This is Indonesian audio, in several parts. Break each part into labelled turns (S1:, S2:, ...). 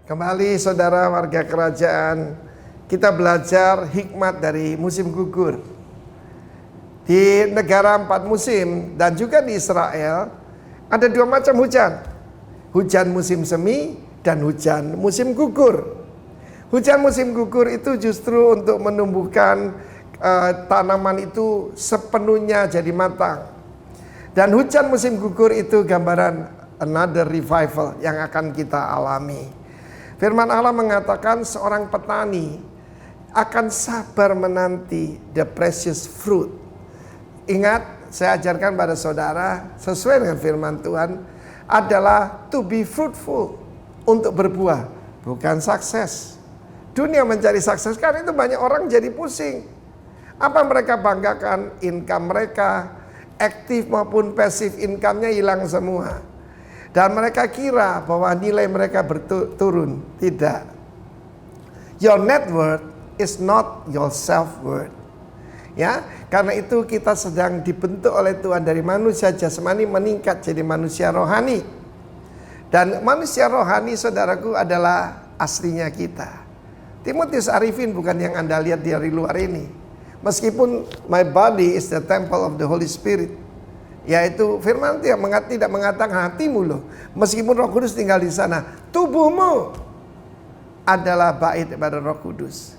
S1: Kembali saudara warga kerajaan, kita belajar hikmat dari musim gugur. Di negara 4 musim dan juga di Israel ada 2 macam hujan. Hujan musim semi dan hujan musim gugur. Hujan musim gugur itu justru untuk menumbuhkan tanaman itu sepenuhnya jadi matang. Dan hujan musim gugur itu gambaran another revival yang akan kita alami. Firman Allah mengatakan seorang petani akan sabar menanti the precious fruit. Ingat, saya ajarkan pada saudara sesuai dengan firman Tuhan adalah to be fruitful, untuk berbuah, bukan sukses. Dunia mencari sukses karena itu banyak orang jadi pusing. Apa mereka banggakan? Income mereka, aktif maupun pasif income-nya hilang semua. Dan mereka kira bahwa nilai mereka turun. Tidak. Your net worth is not your self worth. Ya, karena itu kita sedang dibentuk oleh Tuhan dari manusia jasmani meningkat jadi manusia rohani. Dan manusia rohani saudaraku adalah aslinya kita. Timotius Arifin bukan yang Anda lihat dari luar ini. Meskipun my body is the temple of the Holy Spirit. Yaitu firman tidak mengatakan hatimu loh. Meskipun Roh Kudus tinggal di sana, tubuhmu adalah bait daripada Roh Kudus.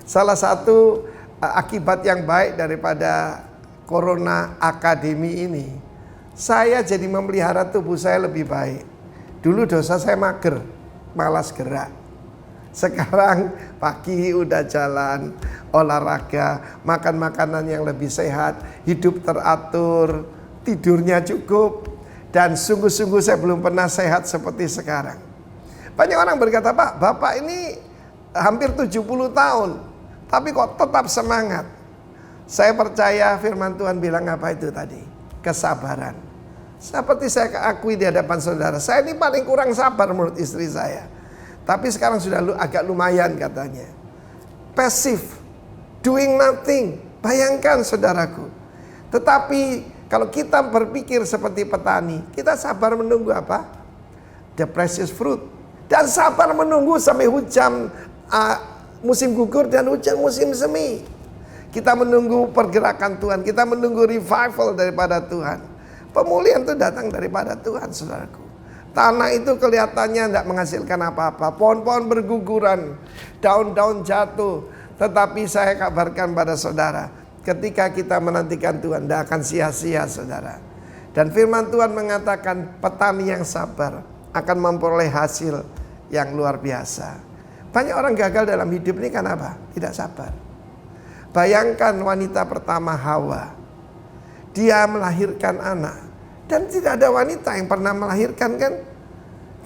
S1: Salah satu akibat yang baik daripada Corona Academy ini, saya jadi memelihara tubuh saya lebih baik. Dulu dosa saya mager, malas gerak. Sekarang pagi udah jalan, olahraga, makan makanan yang lebih sehat, hidup teratur, tidurnya cukup, dan sungguh-sungguh saya belum pernah sehat seperti sekarang. Banyak orang berkata, Pak, Bapak ini hampir 70 tahun, tapi kok tetap semangat. Saya percaya firman Tuhan bilang apa itu tadi? Kesabaran. Seperti saya akui di hadapan saudara, saya ini paling kurang sabar menurut istri saya. Tapi sekarang sudah agak lumayan katanya. Passive, doing nothing. Bayangkan saudaraku. Tetapi kalau kita berpikir seperti petani, kita sabar menunggu apa? The precious fruit. Dan sabar menunggu sampai hujan musim gugur dan hujan musim semi. Kita menunggu pergerakan Tuhan, kita menunggu revival daripada Tuhan. Pemulihan itu datang daripada Tuhan, saudaraku. Tanah itu kelihatannya tidak menghasilkan apa-apa. Pohon-pohon berguguran, daun-daun jatuh. Tetapi saya kabarkan pada saudara, ketika kita menantikan Tuhan, tidak akan sia-sia saudara. Dan firman Tuhan mengatakan petani yang sabar akan memperoleh hasil yang luar biasa. Banyak orang gagal dalam hidup ini karena apa? Tidak sabar. Bayangkan wanita pertama Hawa. Dia melahirkan anak. Dan tidak ada wanita yang pernah melahirkan kan?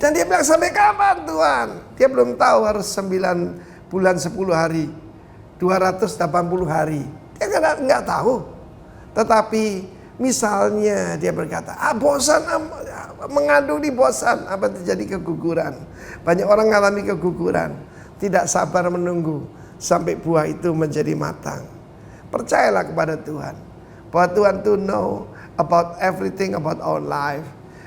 S1: Dan dia bilang sampai kapan Tuhan? Dia belum tahu harus 9 bulan 10 hari. 280 hari. Dia nggak tahu. Tetapi misalnya dia berkata, bosan, mengandung di bosan. Apa terjadi keguguran? Banyak orang mengalami keguguran. Tidak sabar menunggu sampai buah itu menjadi matang. Percayalah kepada Tuhan. Bahwa Tuhan to know about everything about our life.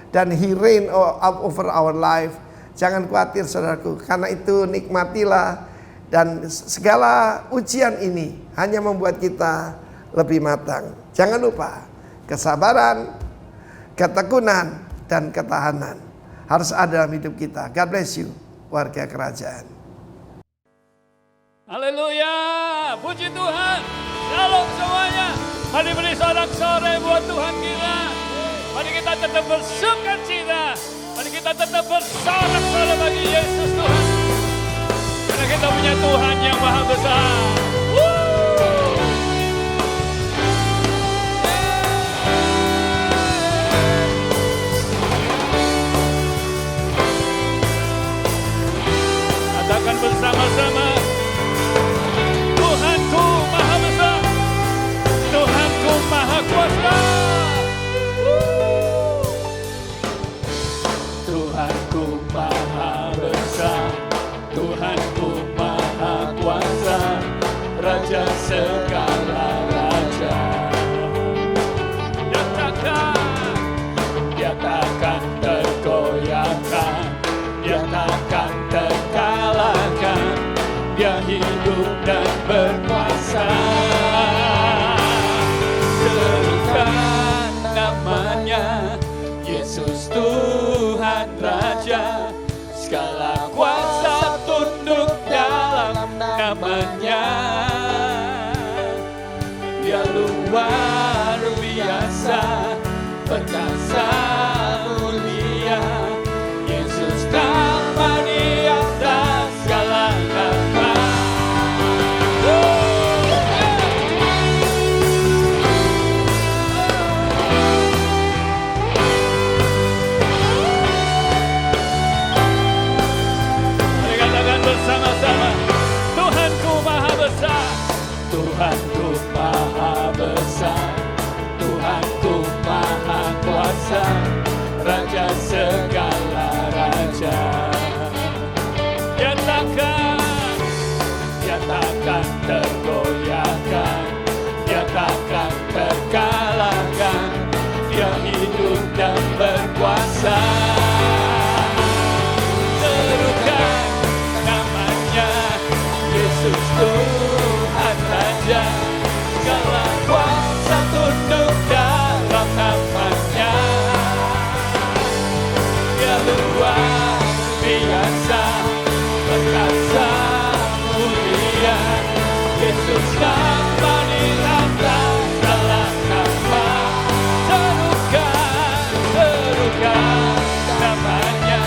S1: Dan He reign over our life. Jangan khawatir saudaraku. Karena itu nikmatilah. Dan segala ujian ini hanya membuat kita lebih matang. Jangan lupa, kesabaran, ketekunan, dan ketahanan harus ada dalam hidup kita. God bless you, warga kerajaan.
S2: Haleluya, puji Tuhan. Shalom semuanya. Mari beri sorak-sorai buat Tuhan kita. Mari kita tetap bersukacita. Mari kita tetap bersorak-sorai bagi Yesus Tuhan. Karena kita punya Tuhan yang maha besar. Katakan bersama-sama, Tuhanku maha besar, Tuhanku maha kuasa. Tuhanku maha besar, Tuhanku maha kuasa, Raja segala raja. Dia takkan tergoyahkan, dia takkan tergoyahkan. luar biasa, perkasa mulia, Yesus nama di atas segala nama. Mari katakan bersama-sama, Tuhanku maha besar, Tuhanku maha besar, Tuhanku maha kuasa, Raja segala raja. Dia takkan tergoyahkan, dia takkan terkalahkan, dia hidup dan berkuasa. Serukan namanya, Yesus Tuhan Raja, segala kuasa tunduk dalam namanya. Dia luar biasa, perkasa mulia, Yesus nama di atas segala nama. Serukan namanya,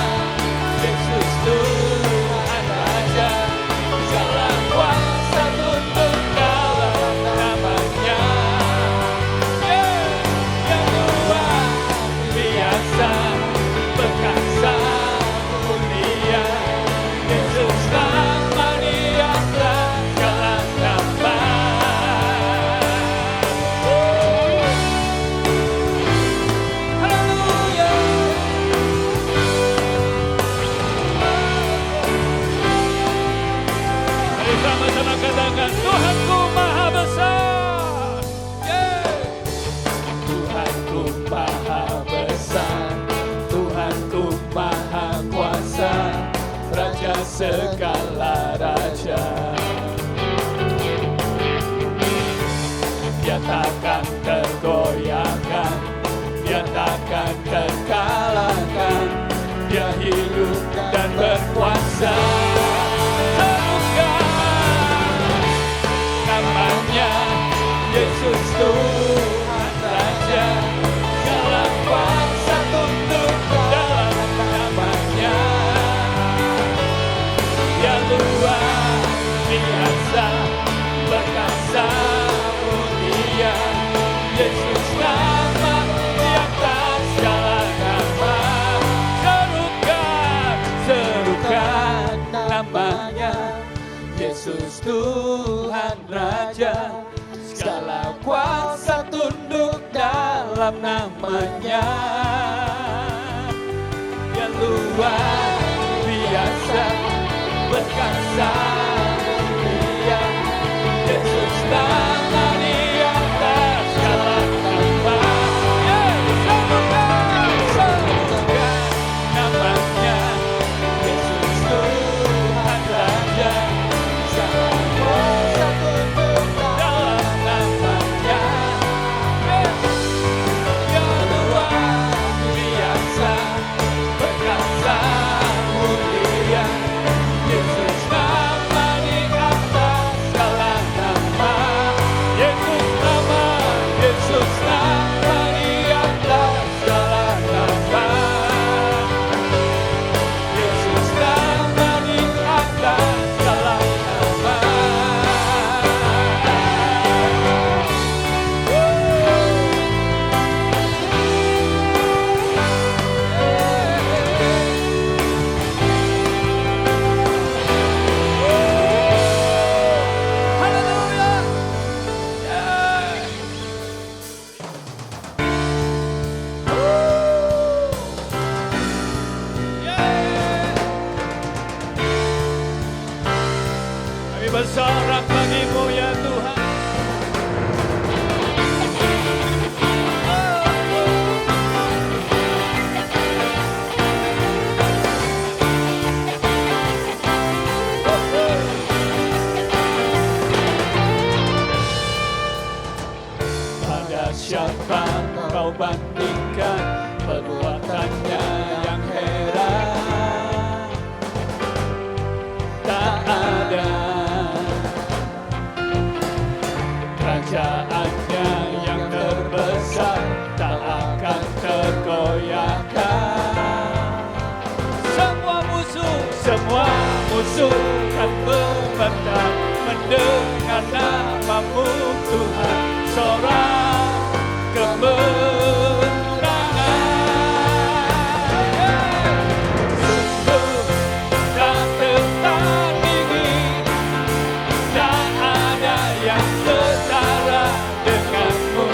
S2: Yesus Tuhan Raja, segala kuasa tunduk dalam namanya. Yang luar biasa, perkasa mulia, Yesus nama di atas segala nama. Haleluya. Mari sama-sama katakan, Tuhanku maha besar. Tuhanku maha besar, Tuhanku maha kuasa, Raja segala raja. Dia takkan tergoyahkan, dia takkan terkalahkan, dia hidup dan berkuasa. Serukan namanya, Yesus Tuhan Raja, segala kuasa tunduk dalam namanya. Dia luar biasa, perkasa mulia, Yesus nama di atas segala nama. Serukan namanya, Yesus Tuhan Raja, segala kuasa tunduk dalam namanya. Dia luar biasa, perkasa mulia, Yesus nama di atas segala nama. Serukan namanya, Yesus Tuhan Raja, segala kuasa tunduk dalam namanya. Yang luar biasa, perkasa mulia, Yesus nama di atas segala nama. Yesus nama di atas segala nama. Yesus nama di atas segala nama. Haleluya. Kami bersorak bagimu ya Tuhan. Pada siapa kau bandingkan perbuatannya yang heran? Tak ada kerajaannya musuh kan gemetar mendengar namamu Tuhan, sorak kemenangan. Sungguh tak tertandingi, tak ada yang setara denganmu,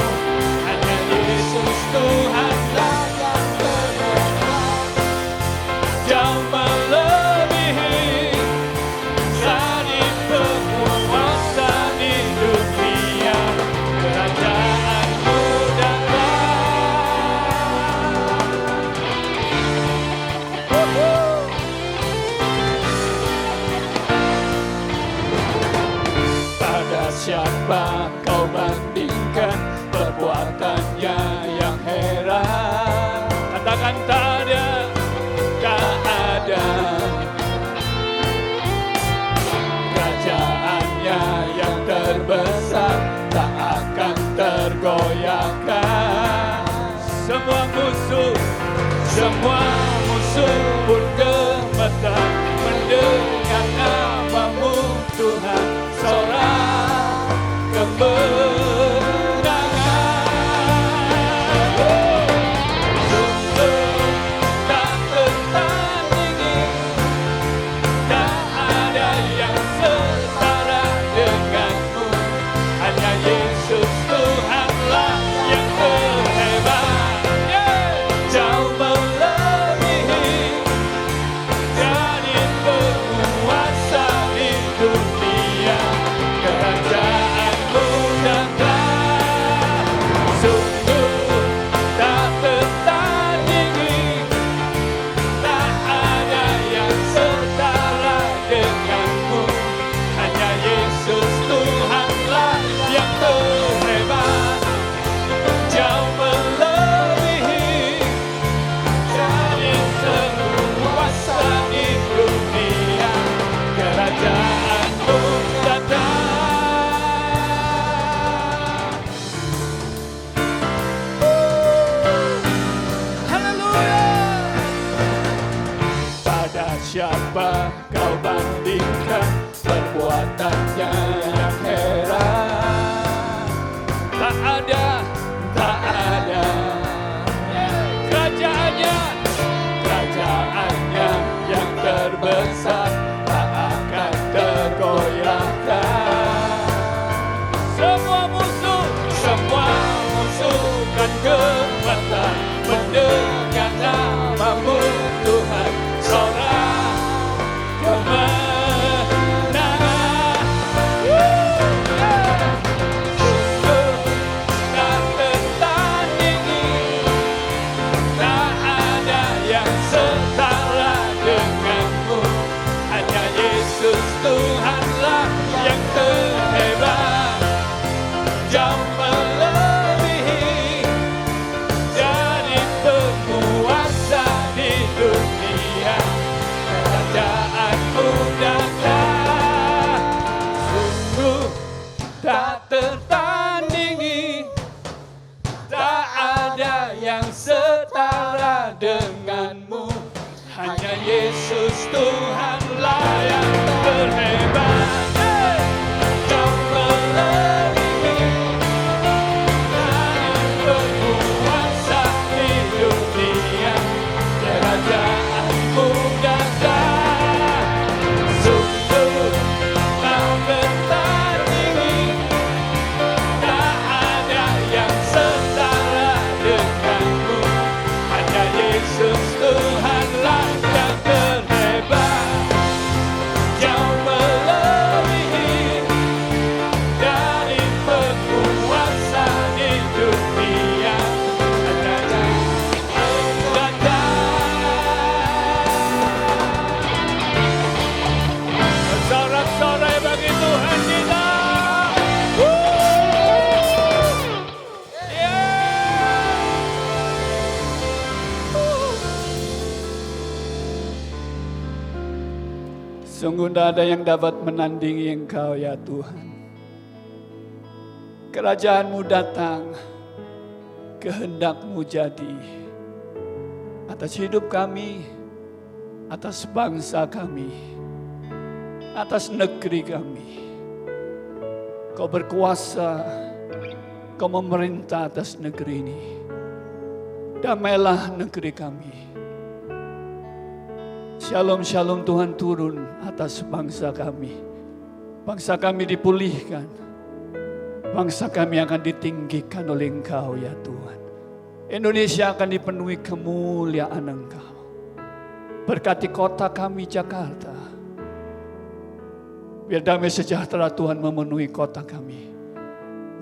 S2: hanya Yesus Tuhanlah yang terhebat, jauh melebihi dari penguasa di dunia. Kerajaanmu datang. Pada siapa kau bandingkan perbuatannya yang heran? Katakan tak ada, tak ada. Kerajaannya yang terbesar tak akan tergoyahkan. Semua musuh pun gemetar mendengar namamu Tuhan, sorak kemenangan. Sungguh tak tertandingi, tak ada yang setara denganmu, hanya Yesus Tuhanlah yang terhebat, jauh melebihi dari penguasa di dunia. Kerajaanmu datang. Sungguh tak tertandingi, tak ada yang setara denganmu, hanya Yesus Tuhanlah yang terhebat, jauh melebihi dari penguasa di dunia. Kerajaanmu datang. Haleluya. Pada siapa kau bandingkan perbuatannya yang heran? Tak ada, tak ada. Kerajaannya yang terbesar tak akan tergoyahkan. Semua musuh kan gemetar mendengar namamu Tuhan, sorak kemenangan. Sungguh tak tertandingi, tak ada yang setara denganmu, hanya Yesus Tuhanlah yang terhebat, jauh melebihi dari penguasa di dunia. Kerajaanmu datang. Sungguh tak tertandingi, tak ada yang setara denganmu, hanya Yesus Tuhanlah yang terhebat, jauh melebihi dari penguasa di dunia. Kerajaanmu datang. Sungguh tak tertandingi, tak ada yang setara denganmu, hanya Yesus Tuhanlah yang terhebat, jauh melebihi dari penguasa di dunia. Kerajaanmu datang. Sorak-sorai bagi Tuhan kita. Sungguh tidak ada yang dapat menandingi Engkau ya Tuhan. Kerajaan-Mu datang, kehendak-Mu jadi atas hidup kami, atas bangsa kami. atas negeri kami. Kau berkuasa, Kau memerintah atas negeri ini. Damailah negeri kami. Shalom, shalom Tuhan turun atas bangsa kami. Bangsa kami dipulihkan. Bangsa kami akan ditinggikan oleh Engkau ya Tuhan. Indonesia akan dipenuhi kemuliaan Engkau. Berkati kota kami Jakarta. Biar damai sejahtera Tuhan memenuhi kota kami.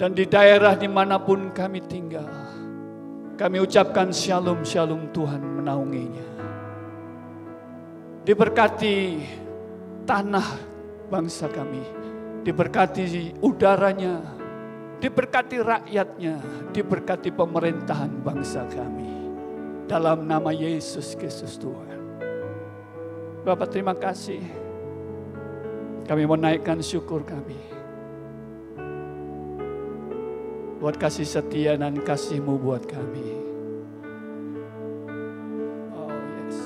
S2: Dan di daerah dimanapun kami tinggal. Kami ucapkan shalom, shalom Tuhan menaunginya. Diberkati tanah bangsa kami. Diberkati udaranya. Diberkati rakyatnya. Diberkati pemerintahan bangsa kami. Dalam nama Yesus Kristus Tuhan. Bapak terima kasih. Kami menaikkan syukur kami. Buat kasih setia dan kasih-Mu buat kami. Oh yes.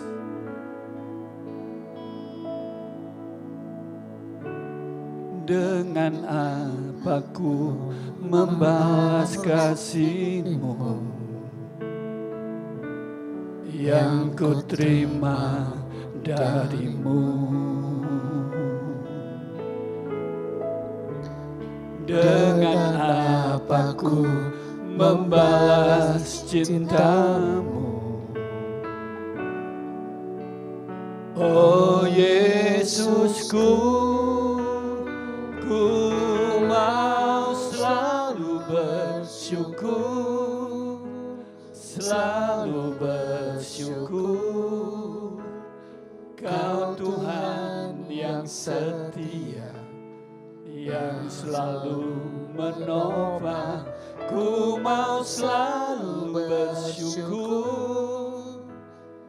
S2: Dengan apa ku membalas kasih-Mu yang ku terima dari-Mu. Dengan apa ku membalas cinta-Mu. Oh Yesusku, ku mau selalu bersyukur, selalu bersyukur. Kau Tuhan yang setia, yang selalu menopang. Ku mau selalu bersyukur,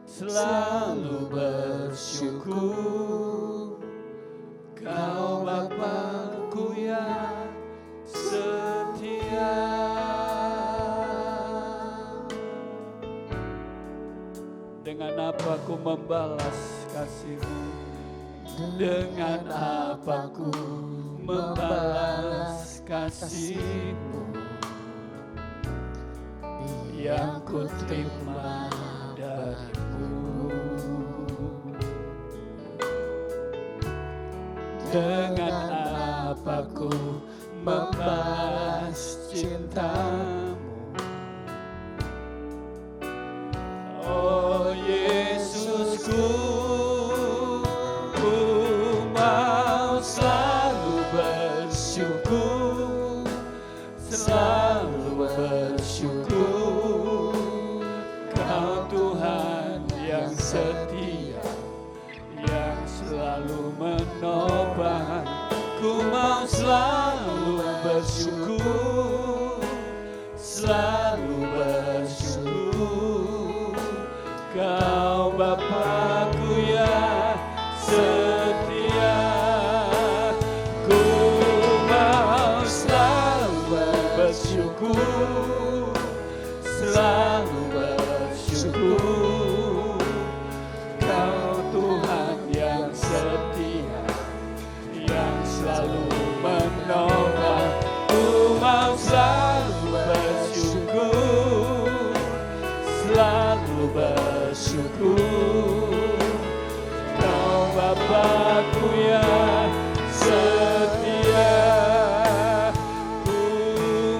S2: selalu bersyukur. Kau Bapa-Ku yang setia. Dengan apa ku membalas kasih-Mu? Dengan apa ku membalas kasih-Mu yang ku terima dari-Mu. Dengan apa ku membalas cinta-Mu. Oh Yesusku, ku mau selalu bersyukur, selalu bersyukur. Kau Tuhan yang setia, yang selalu menopang. Ku mau selalu bersyukur, selalu bersyukur. Kau Bapa-Ku yang setia. Ku mau selalu bersyukur, selalu bersyukur. Kau Tuhan yang setia, yang selalu menolong. Ku mau selalu bersyukur, selalu bersyukur. Kau Bapa-Ku yang setia. Ku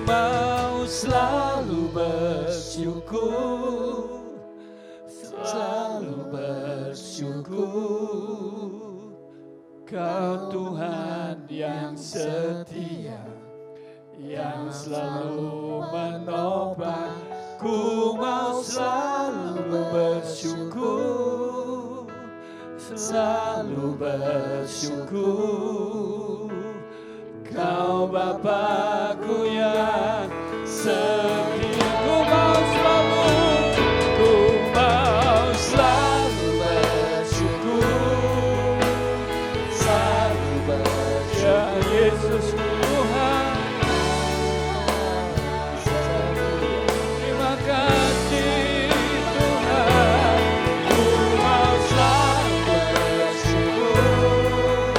S2: mau selalu bersyukur, selalu bersyukur. Kau Tuhan yang setia, yang selalu menopang. Ku mau selalu bersyukur, selalu bersyukur. Kau Bapa-Ku yang setia. Ku mau selalu bersyukur, selalu bersyukur. Ya Yesus Tuhan, terima kasih Tuhan. Ku mau selalu bersyukur,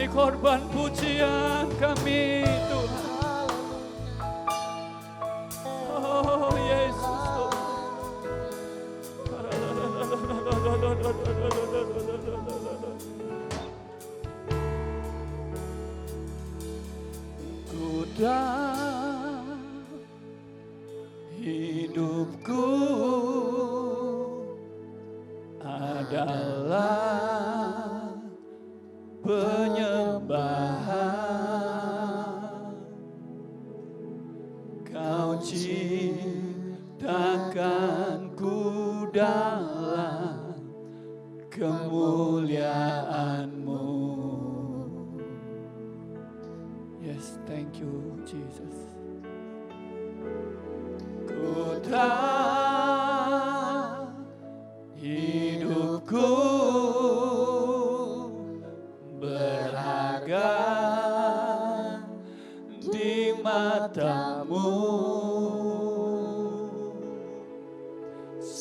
S2: Ini korban pujian kami Tuhan. Oh Yesus Tuhan. Hidupku adalah penyembahan. Kau ciptakanku dalam kemuliaan-Mu. Yes, thank you Jesus. Ku tahu hidupku berharga di mata-Mu.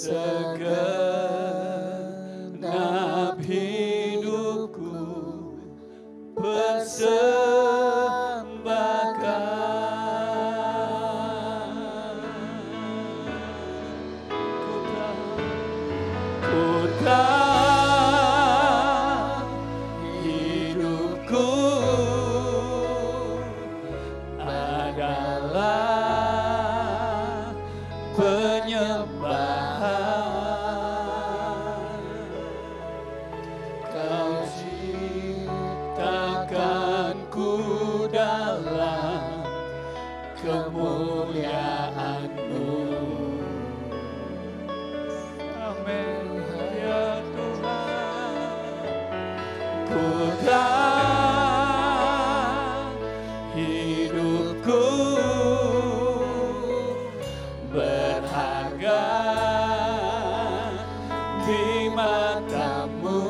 S2: Segenap hidupku persembahkan. Ku tahu hidupku adalah penyembahan. Kau ciptakanku dalam kemuliaan-Mu. Amin ya Tuhan. Ku tahu hidupku berharga di mata-Mu.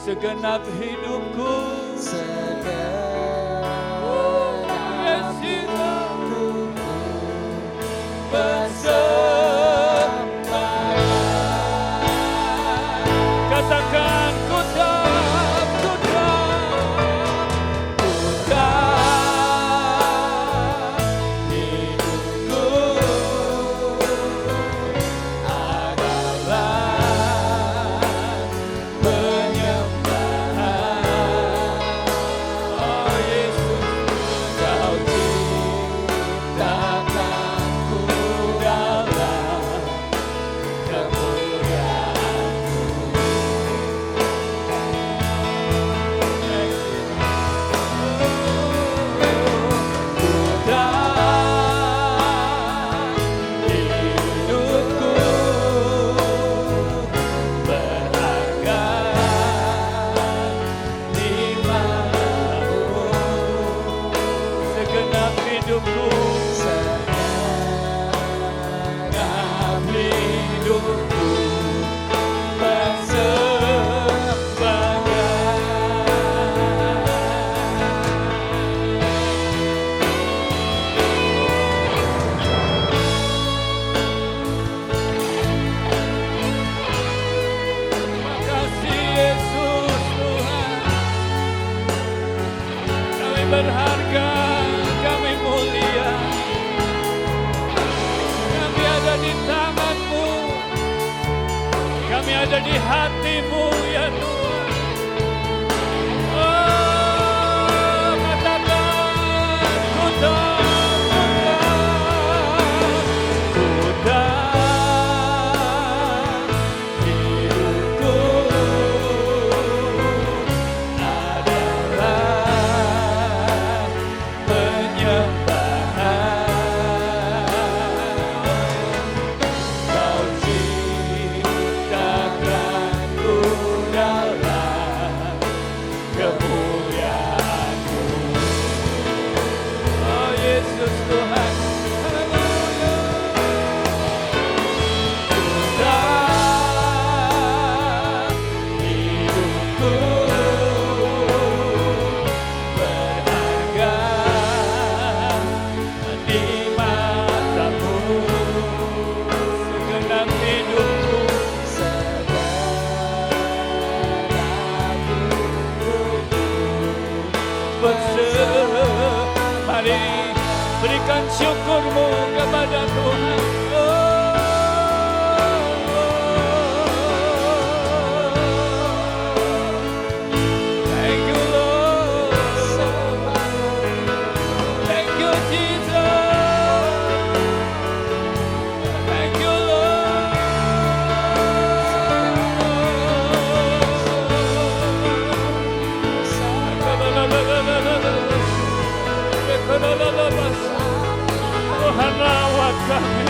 S2: Segenap hidupku, katakan ku tahu hidupku adalah penyembahan. Oh Yesus, Kau ciptakanku dalam kemuliaan-Mu. Hidupku berharga di mata-Mu. Segenap hidupku, segenap hidupku Makasih Yesus Tuhan. Kami berharga, kami mulia. Kami ada di tangan-Mu. Kami ada di hati-Mu ya Tuhan. Oh, katakan ku tahu hidupku adalah penyembahan. Kau ciptakanku dalam syukurmu kepada Tuhan. Thank you Lord. Thank you Jesus. Thank you Lord. Tuhan rawat kami,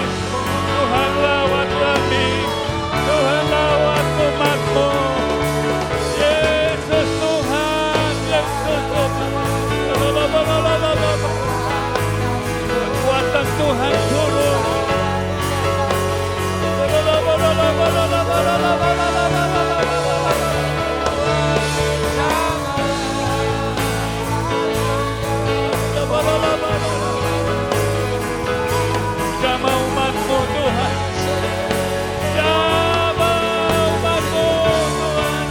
S2: Tuhan rawat kami, Tuhan rawat umat-Mu. Yesus Tuhan, Yesus Tuhan. Kekuatan Tuhan turun. Jamah umat-Mu Tuhan, jamah umat-Mu Tuhan,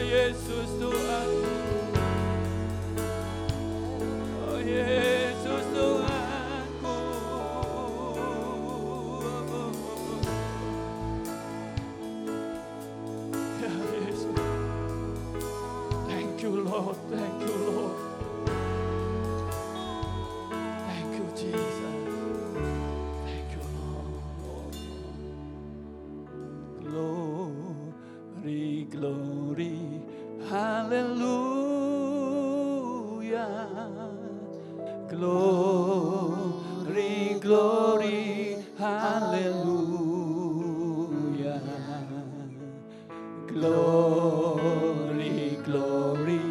S2: Yesus Tuhan, oh Yesus Tuhanku. Ya Yesus, thank you Lord, thank you Lord, thank you Jesus, thank you Lord. Glory, glory. Hallelujah, glory, glory, hallelujah, glory, glory,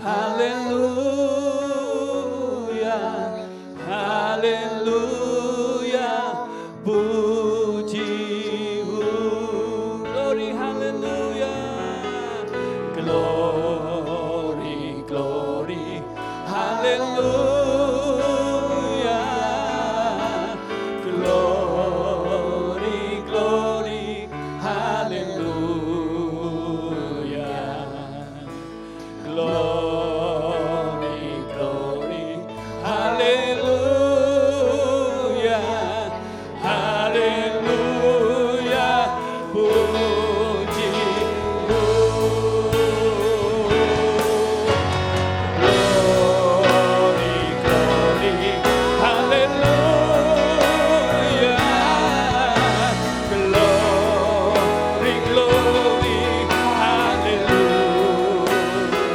S2: hallelujah, hallelujah, pujimu, glory, hallelujah. Glory, glory, hallelujah. Glory, glory, hallelujah. Glory, glory, hallelujah. Hallelujah.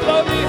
S2: Glory,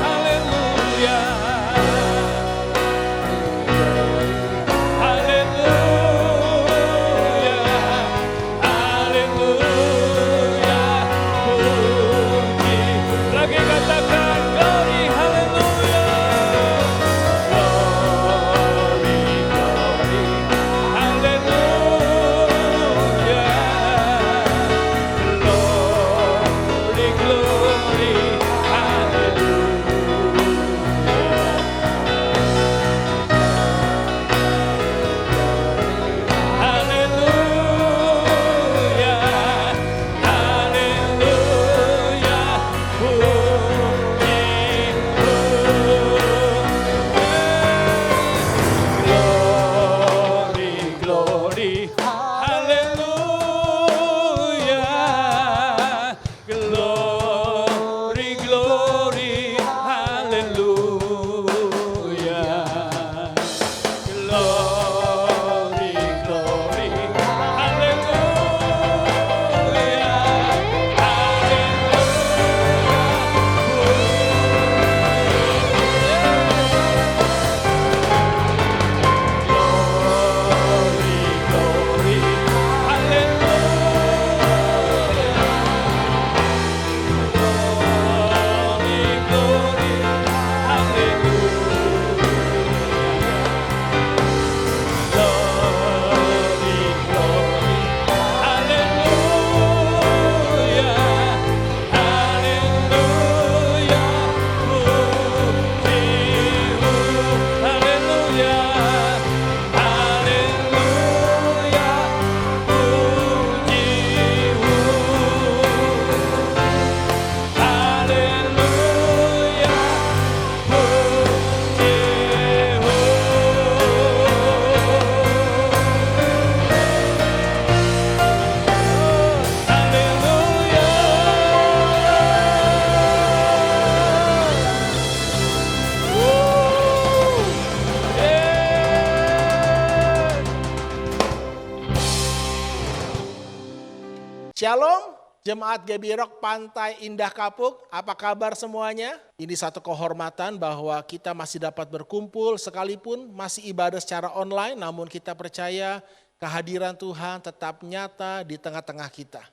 S3: Shalom, Jemaat Gebirok Pantai Indah Kapuk, apa kabar semuanya? Ini satu kehormatan bahwa kita masih dapat berkumpul sekalipun masih ibadah secara online, namun kita percaya kehadiran Tuhan tetap nyata di tengah-tengah kita.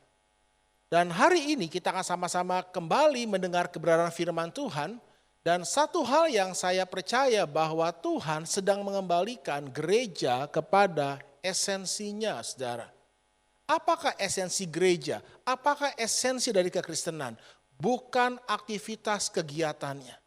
S3: Dan hari ini kita akan sama-sama kembali mendengar kebenaran firman Tuhan. Dan satu hal yang saya percaya bahwa Tuhan sedang mengembalikan gereja kepada esensinya, saudara. Apakah esensi gereja? Apakah esensi dari kekristenan? Bukan aktivitas kegiatannya.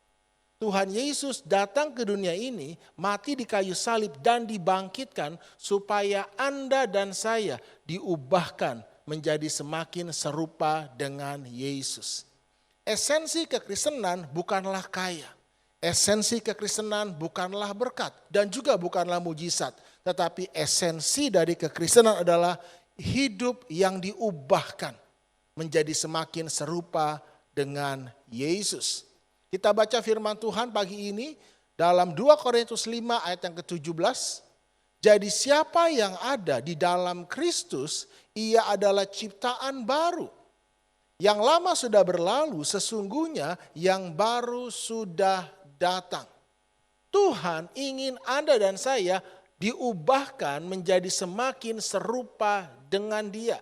S3: Tuhan Yesus datang ke dunia ini, mati di kayu salib dan dibangkitkan supaya Anda dan saya diubahkan menjadi semakin serupa dengan Yesus. Esensi kekristenan bukanlah kaya. Esensi kekristenan bukanlah berkat dan juga bukanlah mujizat. Tetapi esensi dari kekristenan adalah hidup yang diubahkan menjadi semakin serupa dengan Yesus. Kita baca firman Tuhan pagi ini dalam 2 Korintus 5 ayat yang ke-17. Jadi siapa yang ada di dalam Kristus, ia adalah ciptaan baru. Yang lama sudah berlalu, sesungguhnya yang baru sudah datang. Tuhan ingin Anda dan saya diubahkan menjadi semakin serupa dengan Dia.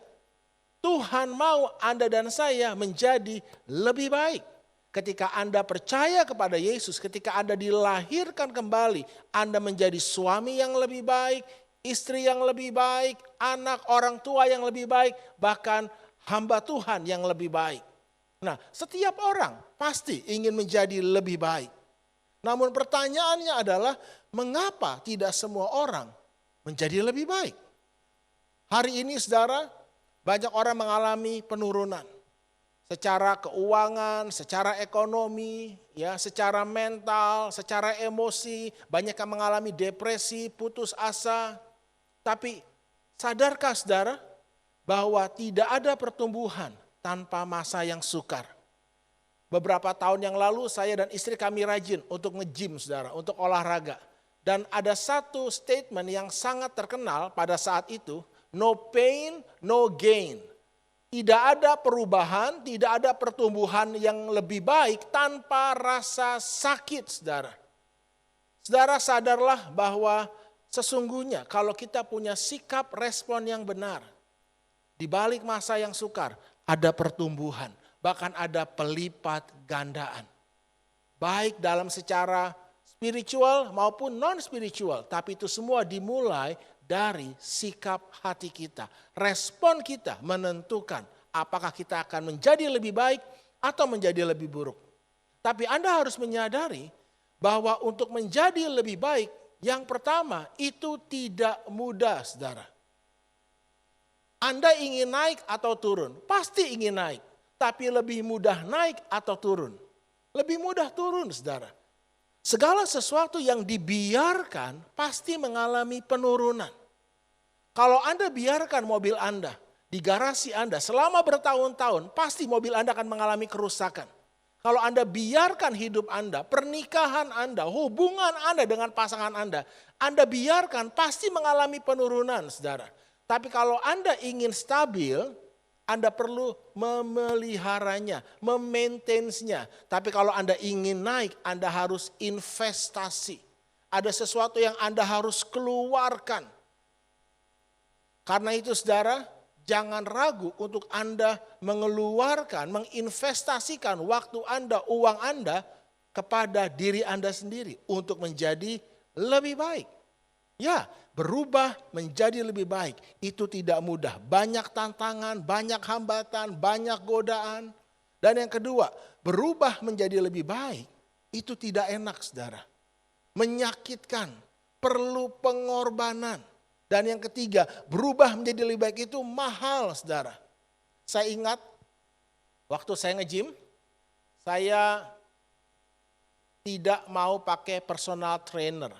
S3: Tuhan mau Anda dan saya menjadi lebih baik. Ketika Anda percaya kepada Yesus, ketika Anda dilahirkan kembali, Anda menjadi suami yang lebih baik, istri yang lebih baik, anak, orang tua yang lebih baik, bahkan hamba Tuhan yang lebih baik. Nah, setiap orang pasti ingin menjadi lebih baik. Namun pertanyaannya adalah, mengapa tidak semua orang menjadi lebih baik? Hari ini saudara, banyak orang mengalami penurunan. Secara keuangan, secara ekonomi, ya, secara mental, secara emosi. Banyak yang mengalami depresi, putus asa. Tapi sadarkah saudara bahwa tidak ada pertumbuhan tanpa masa yang sukar? Beberapa tahun yang lalu saya dan istri kami rajin untuk nge-gym saudara, untuk olahraga. Dan ada satu statement yang sangat terkenal pada saat itu, no pain, no gain. Tidak ada perubahan, tidak ada pertumbuhan yang lebih baik tanpa rasa sakit saudara. Saudara sadarlah bahwa sesungguhnya kalau kita punya sikap respon yang benar, di balik masa yang sukar ada pertumbuhan. Bahkan ada pelipat gandaan. Baik dalam secara spiritual maupun non-spiritual. Tapi itu semua dimulai dari sikap hati kita. Respon kita menentukan apakah kita akan menjadi lebih baik atau menjadi lebih buruk. Tapi Anda harus menyadari bahwa untuk menjadi lebih baik, yang pertama itu tidak mudah saudara. Anda ingin naik atau turun? Pasti ingin naik. Tapi lebih mudah naik atau turun? Lebih mudah turun saudara. Segala sesuatu yang dibiarkan pasti mengalami penurunan. Kalau Anda biarkan mobil Anda di garasi Anda selama bertahun-tahun, pasti mobil Anda akan mengalami kerusakan. Kalau Anda biarkan hidup Anda, pernikahan Anda, hubungan Anda dengan pasangan Anda biarkan pasti mengalami penurunan saudara. Tapi kalau Anda ingin stabil, Anda perlu memeliharanya, memaintainsnya. Tapi kalau Anda ingin naik, Anda harus investasi. Ada sesuatu yang Anda harus keluarkan. Karena itu saudara, jangan ragu untuk Anda mengeluarkan, menginvestasikan waktu Anda, uang Anda kepada diri Anda sendiri untuk menjadi lebih baik. Ya, berubah menjadi lebih baik itu tidak mudah. Banyak tantangan, banyak hambatan, banyak godaan. Dan yang kedua, berubah menjadi lebih baik itu tidak enak saudara. Menyakitkan, perlu pengorbanan. Dan yang ketiga, berubah menjadi lebih baik itu mahal saudara. Saya ingat waktu saya nge-gym, saya tidak mau pakai personal trainer.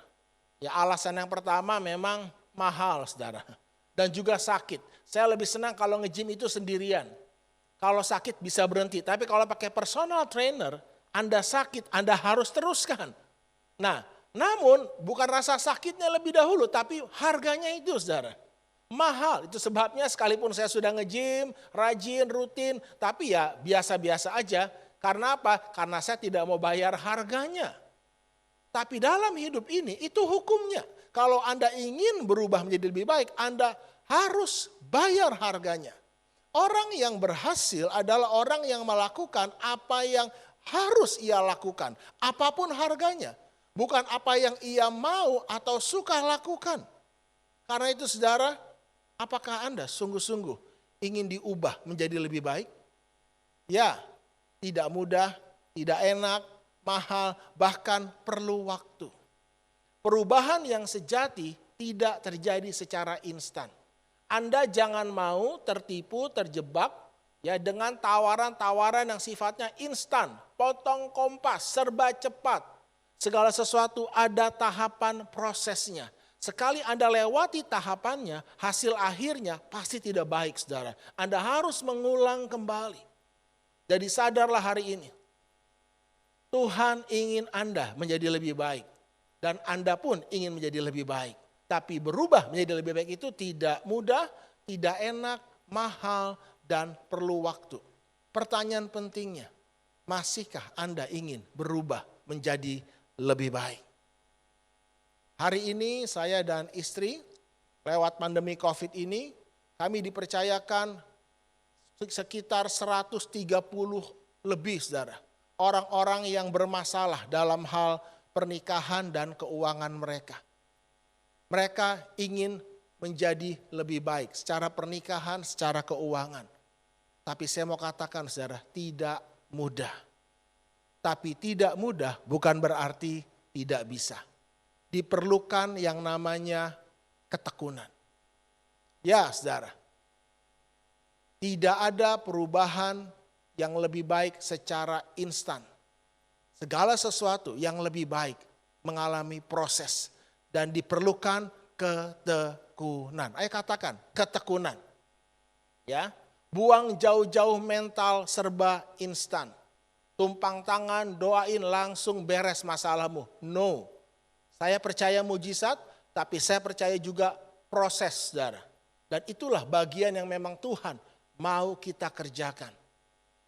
S3: Ya, alasan yang pertama memang mahal saudara. Dan juga sakit. Saya lebih senang kalau nge-gym itu sendirian. Kalau sakit bisa berhenti. Tapi kalau pakai personal trainer, Anda sakit, Anda harus teruskan. Nah, namun bukan rasa sakitnya lebih dahulu, tapi harganya itu saudara. mahal. Itu sebabnya sekalipun saya sudah nge-gym, rajin, rutin, tapi ya biasa-biasa aja. Karena apa? Karena saya tidak mau bayar harganya. Tapi dalam hidup ini itu hukumnya. Kalau Anda ingin berubah menjadi lebih baik, Anda harus bayar harganya. Orang yang berhasil adalah orang yang melakukan apa yang harus ia lakukan. Apapun harganya. Bukan apa yang ia mau atau suka lakukan. Karena itu saudara, apakah Anda sungguh-sungguh ingin diubah menjadi lebih baik? Ya, tidak mudah, tidak enak, mahal, bahkan perlu waktu. Perubahan yang sejati tidak terjadi secara instan. Anda jangan mau tertipu, terjebak ya dengan tawaran-tawaran yang sifatnya instan, potong kompas, serba cepat. Segala sesuatu ada tahapan prosesnya. Sekali Anda lewati tahapannya, hasil akhirnya pasti tidak baik, saudara. Anda harus mengulang kembali. Jadi sadarlah hari ini, Tuhan ingin Anda menjadi lebih baik. Dan Anda pun ingin menjadi lebih baik. Tapi berubah menjadi lebih baik itu tidak mudah, tidak enak, mahal, dan perlu waktu. Pertanyaan pentingnya, masihkah Anda ingin berubah menjadi lebih baik? Hari ini saya dan istri lewat pandemi COVID ini, kami dipercayakan sekitar 130 lebih, saudara. Orang-orang yang bermasalah dalam hal pernikahan dan keuangan mereka. Mereka ingin menjadi lebih baik secara pernikahan, secara keuangan. Tapi saya mau katakan saudara, tidak mudah. Tapi tidak mudah bukan berarti tidak bisa. Diperlukan yang namanya ketekunan. Ya saudara, tidak ada perubahan yang lebih baik secara instan. Segala sesuatu yang lebih baik mengalami proses dan diperlukan ketekunan. Ayo katakan, ketekunan. Ya, buang jauh-jauh mental serba instan. Tumpang tangan, doain langsung beres masalahmu. No. Saya percaya mujizat, tapi saya percaya juga proses, saudara. Dan itulah bagian yang memang Tuhan mau kita kerjakan.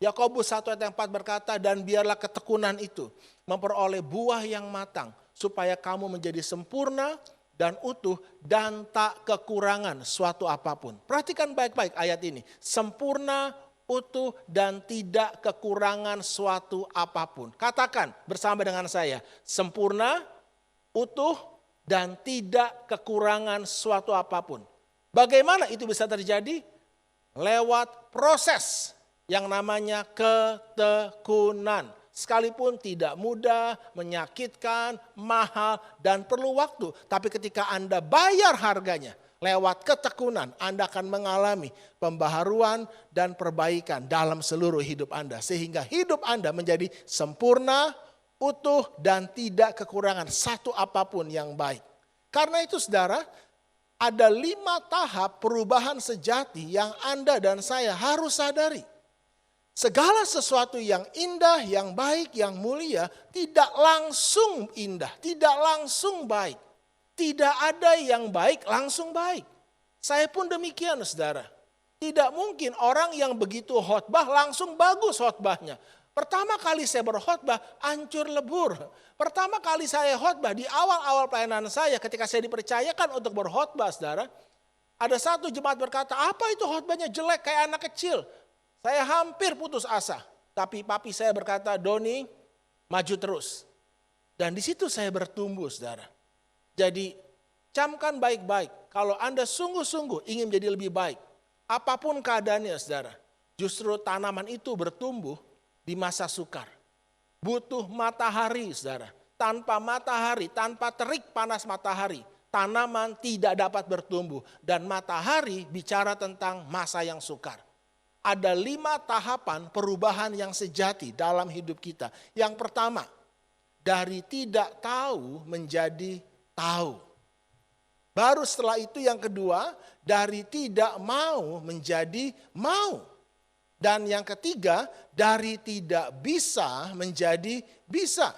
S3: Yakobus 1 ayat 4 berkata, dan biarlah ketekunan itu memperoleh buah yang matang, supaya kamu menjadi sempurna dan utuh dan tak kekurangan suatu apapun. Perhatikan baik-baik ayat ini. Sempurna, utuh dan tidak kekurangan suatu apapun. Katakan bersama dengan saya, sempurna, utuh dan tidak kekurangan suatu apapun. Bagaimana itu bisa terjadi? Lewat proses yang namanya ketekunan. Sekalipun tidak mudah, menyakitkan, mahal, dan perlu waktu. Tapi ketika Anda bayar harganya, lewat ketekunan, Anda akan mengalami pembaharuan dan perbaikan dalam seluruh hidup Anda. Sehingga hidup Anda menjadi sempurna, utuh, dan tidak kekurangan satu apapun yang baik. Karena itu saudara, ada 5 tahap perubahan sejati yang Anda dan saya harus sadari. Segala sesuatu yang indah, yang baik, yang mulia tidak langsung indah, tidak langsung baik. Tidak ada yang baik langsung baik. Saya pun demikian saudara. Tidak mungkin orang yang begitu khotbah langsung bagus khotbahnya. Pertama kali saya berkhotbah hancur lebur. Pertama kali saya khotbah di awal-awal pelayanan saya ketika saya dipercayakan untuk berkhotbah saudara. Ada satu jemaat berkata, apa itu khotbahnya jelek kayak anak kecil. Saya hampir putus asa. Tapi papi saya berkata, Doni maju terus. Dan di situ saya bertumbuh saudara. Jadi camkan baik-baik. Kalau Anda sungguh-sungguh ingin menjadi lebih baik. Apapun keadaannya saudara. Justru tanaman itu bertumbuh di masa sukar. Butuh matahari saudara. Tanpa matahari, tanpa terik panas matahari. Tanaman tidak dapat bertumbuh. Dan matahari bicara tentang masa yang sukar. Ada 5 tahapan perubahan yang sejati dalam hidup kita. Yang pertama, dari tidak tahu menjadi tahu. Baru setelah itu yang kedua, dari tidak mau menjadi mau. Dan yang ketiga, dari tidak bisa menjadi bisa.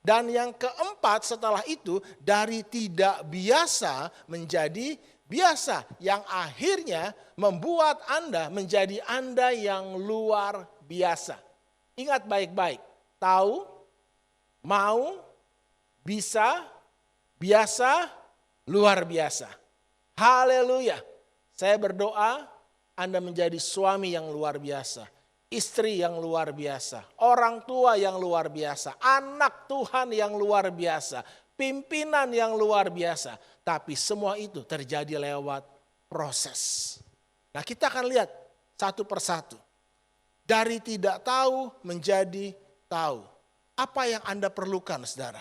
S3: Dan yang keempat setelah itu, dari tidak biasa menjadi biasa yang akhirnya membuat Anda menjadi Anda yang luar biasa. Ingat baik-baik, tahu, mau, bisa, biasa, luar biasa. Haleluya. Saya berdoa Anda menjadi suami yang luar biasa, istri yang luar biasa, orang tua yang luar biasa, anak Tuhan yang luar biasa, pimpinan yang luar biasa. Tapi semua itu terjadi lewat proses. Nah, kita akan lihat satu persatu. Dari tidak tahu menjadi tahu. Apa yang Anda perlukan, saudara?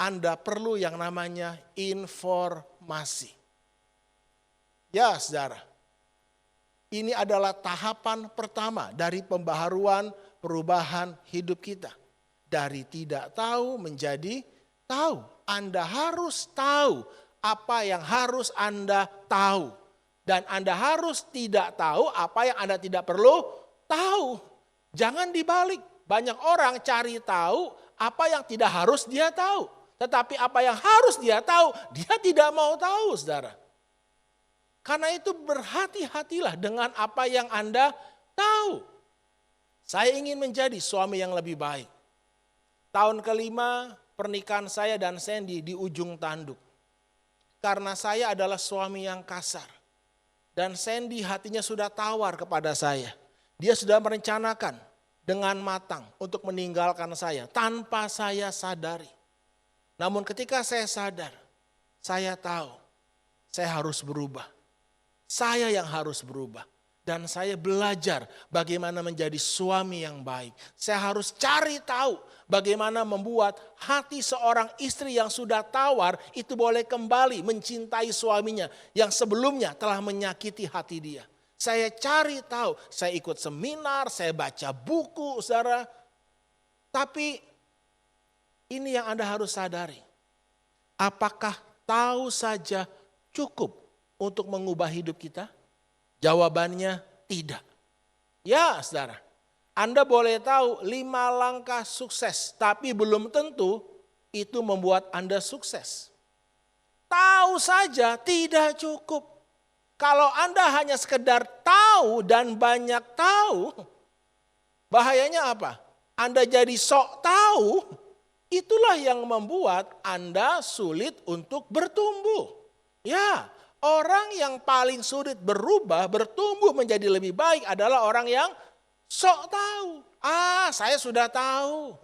S3: Anda perlu yang namanya informasi. Ya, saudara. Ini adalah tahapan pertama dari pembaharuan perubahan hidup kita. Dari tidak tahu menjadi tahu. Anda harus tahu apa yang harus Anda tahu. Dan Anda harus tidak tahu apa yang Anda tidak perlu tahu. Jangan dibalik. Banyak orang cari tahu apa yang tidak harus dia tahu. Tetapi apa yang harus dia tahu, dia tidak mau tahu, saudara. Karena itu berhati-hatilah dengan apa yang Anda tahu. Saya ingin menjadi suami yang lebih baik. Tahun kelima pernikahan saya dan Sandy di ujung tanduk. Karena saya adalah suami yang kasar. Dan Sandy hatinya sudah tawar kepada saya. Dia sudah merencanakan dengan matang untuk meninggalkan saya tanpa saya sadari. Namun ketika saya sadar, saya tahu saya harus berubah. Saya yang harus berubah. Dan saya belajar bagaimana menjadi suami yang baik. Saya harus cari tahu bagaimana membuat hati seorang istri yang sudah tawar itu boleh kembali mencintai suaminya yang sebelumnya telah menyakiti hati dia. Saya cari tahu, saya ikut seminar, saya baca buku, saudara. Tapi ini yang Anda harus sadari. Apakah tahu saja cukup untuk mengubah hidup kita? Jawabannya tidak. Ya, saudara. Anda boleh tahu 5 langkah sukses, tapi belum tentu itu membuat Anda sukses. Tahu saja tidak cukup. Kalau Anda hanya sekedar tahu dan banyak tahu, bahayanya apa? Anda jadi sok tahu, itulah yang membuat Anda sulit untuk bertumbuh. Ya, orang yang paling sulit berubah, bertumbuh menjadi lebih baik adalah orang yang sok tahu. Saya sudah tahu.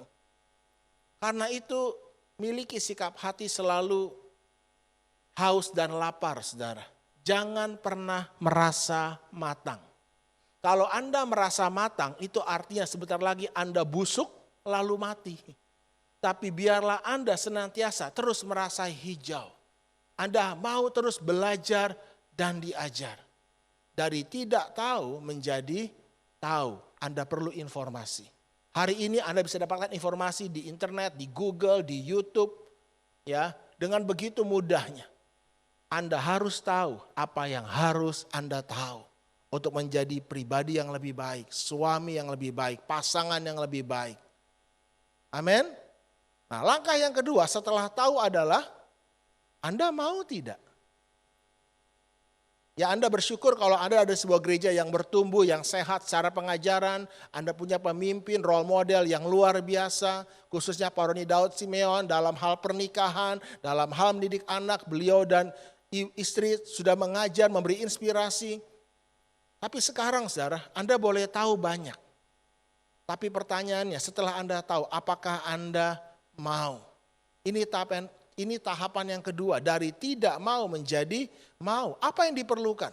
S3: Karena itu miliki sikap hati selalu haus dan lapar, saudara. Jangan pernah merasa matang. Kalau Anda merasa matang, itu artinya sebentar lagi Anda busuk lalu mati. Tapi biarlah Anda senantiasa terus merasa hijau. Anda mau terus belajar dan diajar. Dari tidak tahu menjadi tahu. Anda perlu informasi. Hari ini Anda bisa dapatkan informasi di internet, di Google, di YouTube. Ya, dengan begitu mudahnya. Anda harus tahu apa yang harus Anda tahu untuk menjadi pribadi yang lebih baik, suami yang lebih baik, pasangan yang lebih baik. Amin. Nah, langkah yang kedua setelah tahu adalah Anda mau tidak? Ya, Anda bersyukur kalau Anda ada sebuah gereja yang bertumbuh, yang sehat secara pengajaran. Anda punya pemimpin, role model yang luar biasa. Khususnya Pak Roni Daud Simeon dalam hal pernikahan, dalam hal mendidik anak. Beliau dan istri sudah mengajar, memberi inspirasi. Tapi sekarang saudara, Anda boleh tahu banyak. Tapi pertanyaannya setelah Anda tahu, apakah Anda mau? Ini tahapan yang kedua, dari tidak mau menjadi mau. Apa yang diperlukan?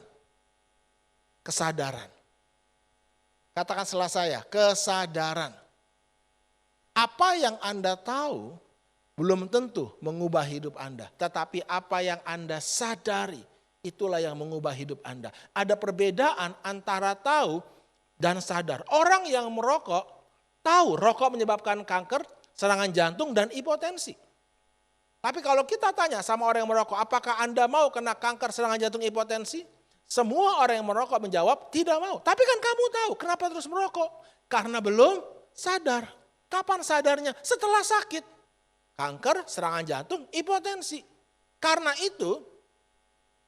S3: Kesadaran. Katakan setelah saya, kesadaran. Apa yang Anda tahu belum tentu mengubah hidup Anda. Tetapi apa yang Anda sadari, itulah yang mengubah hidup Anda. Ada perbedaan antara tahu dan sadar. Orang yang merokok, tahu rokok menyebabkan kanker, serangan jantung, dan hipotensi. Tapi kalau kita tanya sama orang yang merokok, apakah Anda mau kena kanker, serangan jantung, hipotensi? Semua orang yang merokok menjawab tidak mau. Tapi kan kamu tahu, kenapa terus merokok? Karena belum sadar. Kapan sadarnya? Setelah sakit. Kanker, serangan jantung, hipotensi. Karena itu,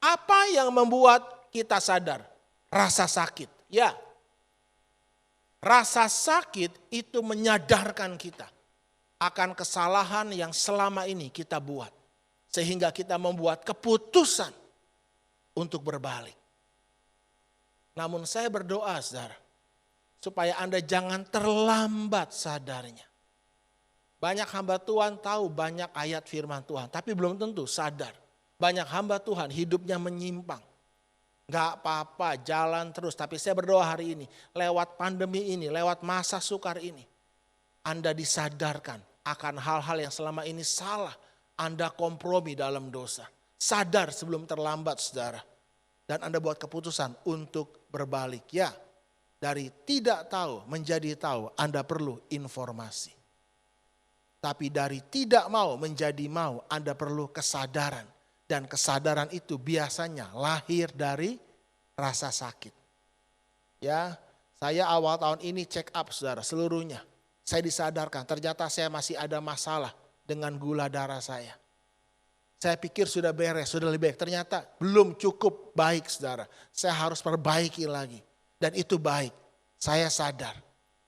S3: Apa yang membuat kita sadar? Rasa sakit. Ya, rasa sakit itu menyadarkan kita akan kesalahan yang selama ini kita buat. Sehingga kita membuat keputusan untuk berbalik. Namun saya berdoa, saudara, supaya Anda jangan terlambat sadarnya. Banyak hamba Tuhan tahu banyak ayat firman Tuhan, tapi belum tentu sadar. Banyak hamba Tuhan hidupnya menyimpang. Gak apa-apa, jalan terus. Tapi saya berdoa hari ini, lewat pandemi ini, lewat masa sukar ini, Anda disadarkan akan hal-hal yang selama ini salah. Anda kompromi dalam dosa. Sadar sebelum terlambat, saudara. Dan Anda buat keputusan untuk berbalik. Ya, dari tidak tahu menjadi tahu, Anda perlu informasi. Tapi dari tidak mau menjadi mau, Anda perlu kesadaran. Dan kesadaran itu biasanya lahir dari rasa sakit. Ya, saya awal tahun ini check up, saudara, seluruhnya. Saya disadarkan, ternyata saya masih ada masalah dengan gula darah saya. Saya pikir sudah beres, sudah lebih baik. Ternyata belum cukup baik, saudara. Saya harus perbaiki lagi. Dan itu baik. Saya sadar.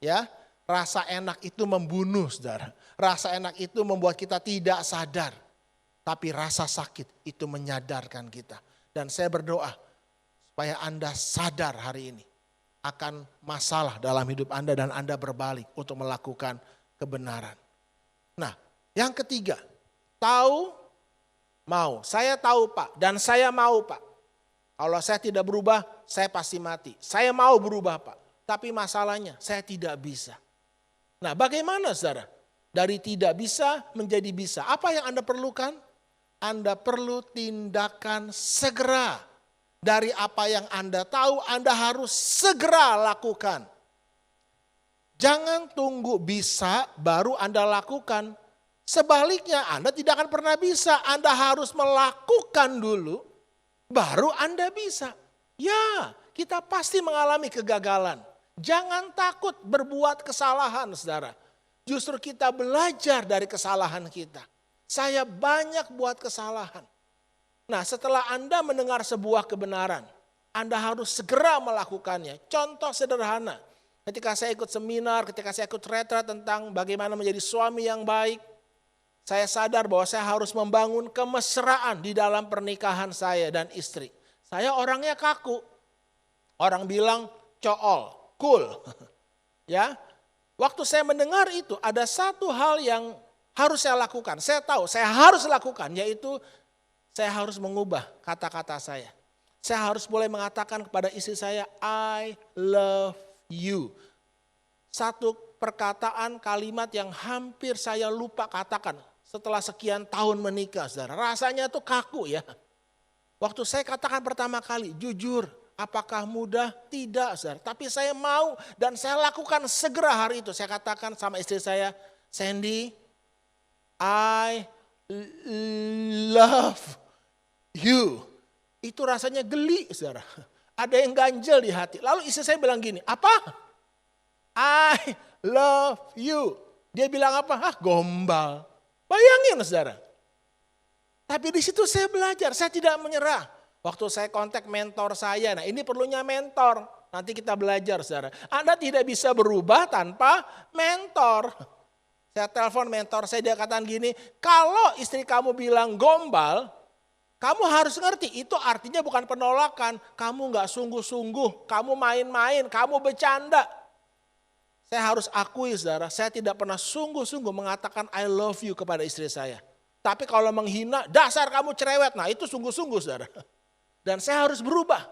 S3: Ya, rasa enak itu membunuh, saudara. Rasa enak itu membuat kita tidak sadar. Tapi rasa sakit itu menyadarkan kita. Dan saya berdoa supaya Anda sadar hari ini akan masalah dalam hidup Anda dan Anda berbalik untuk melakukan kebenaran. Nah, yang ketiga, tahu mau. Saya tahu, Pak, dan saya mau, Pak. Kalau saya tidak berubah, saya pasti mati. Saya mau berubah, Pak. Tapi masalahnya, saya tidak bisa. Nah, bagaimana, saudara? Dari tidak bisa menjadi bisa. Apa yang Anda perlukan? Anda perlu tindakan segera. Dari apa yang Anda tahu, Anda harus segera lakukan. Jangan tunggu bisa, baru Anda lakukan. Sebaliknya Anda tidak akan pernah bisa. Anda harus melakukan dulu, baru Anda bisa. Ya, kita pasti mengalami kegagalan. Jangan takut berbuat kesalahan, saudara. Justru kita belajar dari kesalahan kita. Saya banyak buat kesalahan. Nah, setelah Anda mendengar sebuah kebenaran, Anda harus segera melakukannya. Contoh sederhana, ketika saya ikut seminar, ketika saya ikut retret tentang bagaimana menjadi suami yang baik, saya sadar bahwa saya harus membangun kemesraan di dalam pernikahan saya dan istri. Saya orangnya kaku. Orang bilang cool, cool. Ya. Waktu saya mendengar itu ada satu hal yang harus saya lakukan. Saya tahu saya harus lakukan, yaitu saya harus mengubah kata-kata saya. Saya harus mulai mengatakan kepada istri saya, I love you. Satu perkataan kalimat yang hampir saya lupa katakan. Setelah sekian tahun menikah, saudara. Rasanya tuh kaku ya. Waktu saya katakan pertama kali, jujur, apakah mudah? Tidak, saudara. Tapi saya mau dan saya lakukan segera hari itu. Saya katakan sama istri saya, Sandy, I love you. Itu rasanya geli, saudara. Ada yang ganjel di hati. Lalu istri saya bilang gini, apa? I love you. Dia bilang apa? Gombal. Bayangin, saudara. Tapi di situ saya belajar, saya tidak menyerah. Waktu saya kontak mentor saya, nah ini perlunya mentor. Nanti kita belajar, saudara. Anda tidak bisa berubah tanpa mentor. Saya telepon mentor saya, dia katakan gini, kalau istri kamu bilang gombal, kamu harus ngerti, itu artinya bukan penolakan. Kamu gak sungguh-sungguh, kamu main-main, kamu bercanda. Saya harus akui, saudara, saya tidak pernah sungguh-sungguh mengatakan I love you kepada istri saya. Tapi kalau menghina, dasar kamu cerewet, nah itu sungguh-sungguh, saudara. Dan saya harus berubah.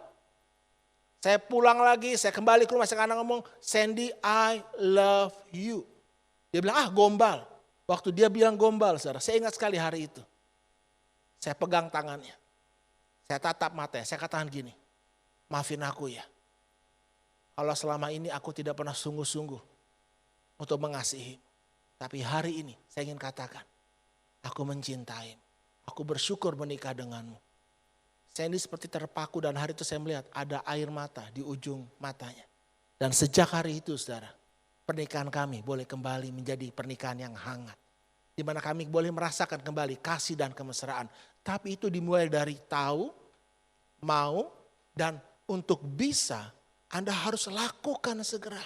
S3: Saya pulang lagi, saya kembali ke rumah, saya kadang ngomong, Sandy, I love you. Dia bilang, gombal. Waktu dia bilang gombal, saudara, saya ingat sekali hari itu. Saya pegang tangannya. Saya tatap matanya, saya katakan gini, maafin aku ya. Kalau selama ini aku tidak pernah sungguh-sungguh untuk mengasihi. Tapi hari ini saya ingin katakan, aku mencintai. Aku bersyukur menikah denganmu. Sandy seperti terpaku dan hari itu saya melihat ada air mata di ujung matanya. Dan sejak hari itu, saudara, pernikahan kami boleh kembali menjadi pernikahan yang hangat. Di mana kami boleh merasakan kembali kasih dan kemesraan. Tapi itu dimulai dari tahu, mau, dan untuk bisa Anda harus lakukan segera.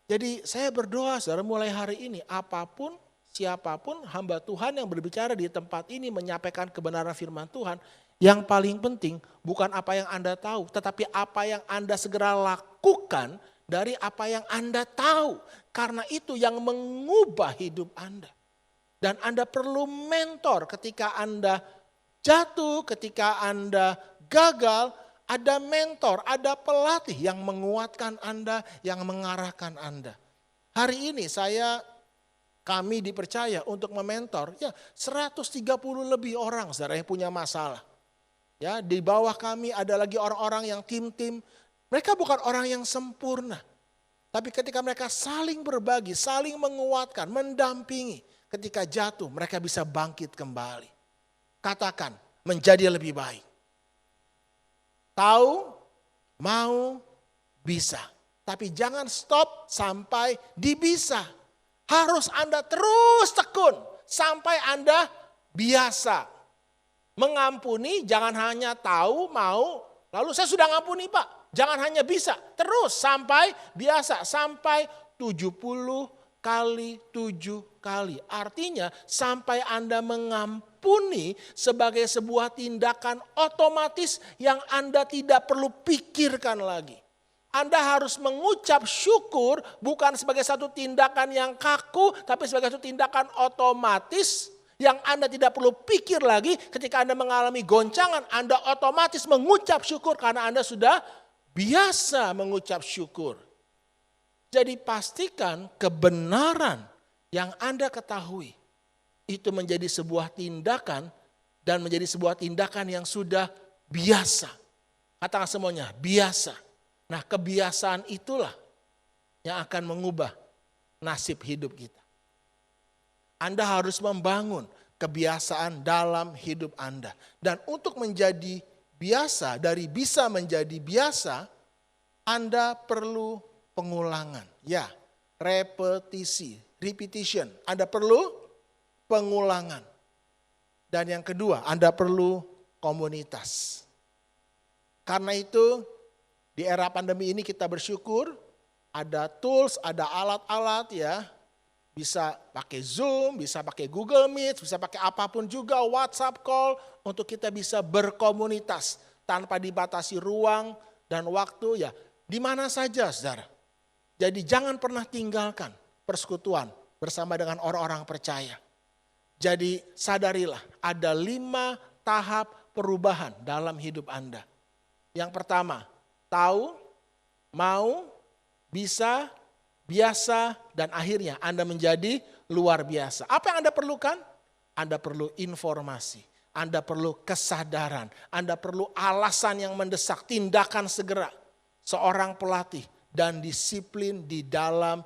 S3: Jadi saya berdoa saudara mulai hari ini apapun, siapapun hamba Tuhan yang berbicara di tempat ini menyampaikan kebenaran firman Tuhan. Yang paling penting bukan apa yang Anda tahu, tetapi apa yang Anda segera lakukan dari apa yang Anda tahu. Karena itu yang mengubah hidup Anda. Dan Anda perlu mentor ketika Anda jatuh, ketika Anda gagal, ada mentor, ada pelatih yang menguatkan Anda, yang mengarahkan Anda. Hari ini kami dipercaya untuk mementor, 130 lebih orang saudara yang punya masalah. Ya, di bawah kami ada lagi orang-orang yang tim-tim, mereka bukan orang yang sempurna. Tapi ketika mereka saling berbagi, saling menguatkan, mendampingi, ketika jatuh mereka bisa bangkit kembali. Katakan, menjadi lebih baik. Tahu, mau, bisa. Tapi jangan stop sampai di bisa. Harus Anda terus tekun sampai Anda biasa. Mengampuni jangan hanya tahu, mau, lalu saya sudah ngampuni Pak. Jangan hanya bisa, terus sampai biasa, sampai 70 kali 7 kali. Artinya sampai Anda mengampuni sebagai sebuah tindakan otomatis yang Anda tidak perlu pikirkan lagi. Anda harus mengucap syukur bukan sebagai satu tindakan yang kaku, tapi sebagai satu tindakan otomatis yang Anda tidak perlu pikir lagi. Ketika Anda mengalami goncangan, Anda otomatis mengucap syukur karena Anda sudah biasa mengucap syukur. Jadi pastikan kebenaran yang Anda ketahui itu menjadi sebuah tindakan dan menjadi sebuah tindakan yang sudah biasa. Katakan semuanya, biasa. Nah, kebiasaan itulah yang akan mengubah nasib hidup kita. Anda harus membangun kebiasaan dalam hidup Anda. Dan untuk menjadi biasa, dari bisa menjadi biasa, Anda perlu pengulangan. Ya, repetisi, repetition. Anda perlu pengulangan. Dan yang kedua, Anda perlu komunitas. Karena itu, di era pandemi ini kita bersyukur, ada tools, ada alat-alat ya. Bisa pakai Zoom, bisa pakai Google Meet, bisa pakai apapun juga, WhatsApp call, untuk kita bisa berkomunitas tanpa dibatasi ruang dan waktu ya. Di mana saja saudara. Jadi jangan pernah tinggalkan persekutuan bersama dengan orang-orang percaya. Jadi sadarilah ada 5 tahap perubahan dalam hidup Anda. Yang pertama, tahu, mau, bisa, biasa, dan akhirnya Anda menjadi luar biasa. Apa yang Anda perlukan? Anda perlu informasi, Anda perlu kesadaran, Anda perlu alasan yang mendesak, tindakan segera. Seorang pelatih dan disiplin di dalam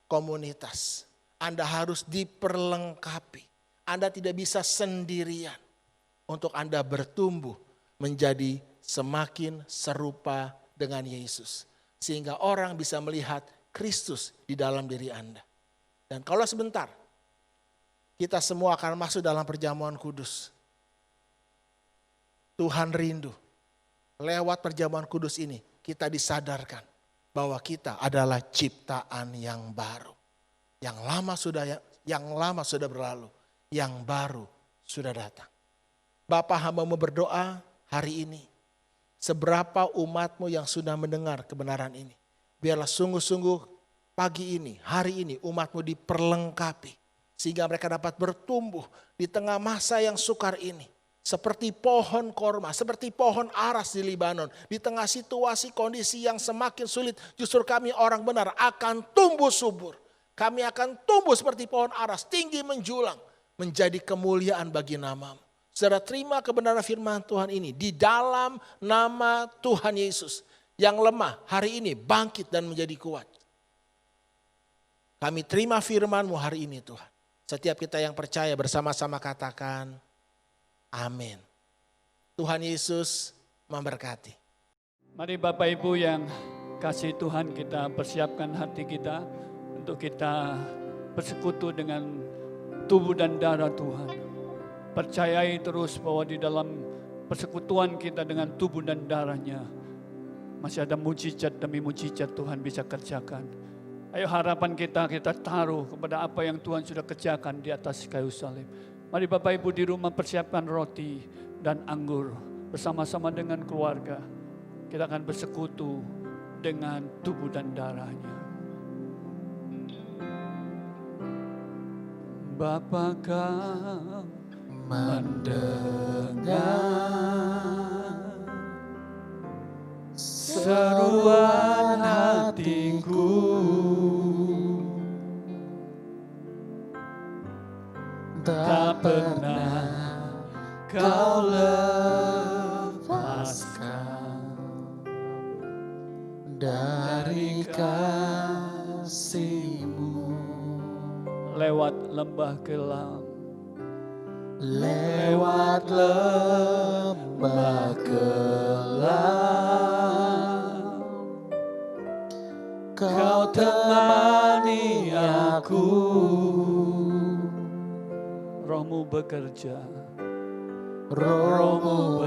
S3: komunitas. Anda harus diperlengkapi. Anda tidak bisa sendirian untuk Anda bertumbuh menjadi semakin serupa dengan Yesus. Sehingga orang bisa melihat Kristus di dalam diri Anda. Dan kalau sebentar, kita semua akan masuk dalam perjamuan kudus. Tuhan rindu, lewat perjamuan kudus ini, kita disadarkan bahwa kita adalah ciptaan yang baru. Yang lama sudah berlalu, yang baru sudah datang. Bapa, hamba-Mu berdoa hari ini, seberapa umat-Mu yang sudah mendengar kebenaran ini. Biarlah sungguh-sungguh pagi ini, hari ini umat-Mu diperlengkapi. Sehingga mereka dapat bertumbuh di tengah masa yang sukar ini. Seperti pohon korma, seperti pohon aras di Libanon. Di tengah situasi kondisi yang semakin sulit, justru kami orang benar akan tumbuh subur. Kami akan tumbuh seperti pohon aras, tinggi menjulang. Menjadi kemuliaan bagi nama-Mu. Saudara, terima kebenaran firman Tuhan ini di dalam nama Tuhan Yesus. Yang lemah hari ini bangkit dan menjadi kuat. Kami terima firman-Mu hari ini Tuhan. Setiap kita yang percaya bersama-sama katakan amin. Tuhan Yesus memberkati.
S2: Mari Bapak Ibu yang kasih Tuhan, kita persiapkan hati kita untuk kita bersekutu dengan tubuh dan darah Tuhan. Percayai terus bahwa di dalam persekutuan kita dengan tubuh dan darahnya, masih ada mujizat demi mujizat Tuhan bisa kerjakan. Ayo harapan kita taruh kepada apa yang Tuhan sudah kerjakan di atas kayu salib. Mari Bapak Ibu di rumah persiapkan roti dan anggur bersama-sama dengan keluarga. Kita akan bersekutu dengan tubuh dan darahnya. Bapa kau mendengar seruan hatiku, tak pernah kau lepaskan
S3: dari kasih-Mu.
S2: Lewat lembah kelam,
S3: Lewat lembah kelam, Kau temani aku.
S2: Roh-Mu bekerja,
S3: Roh-Mu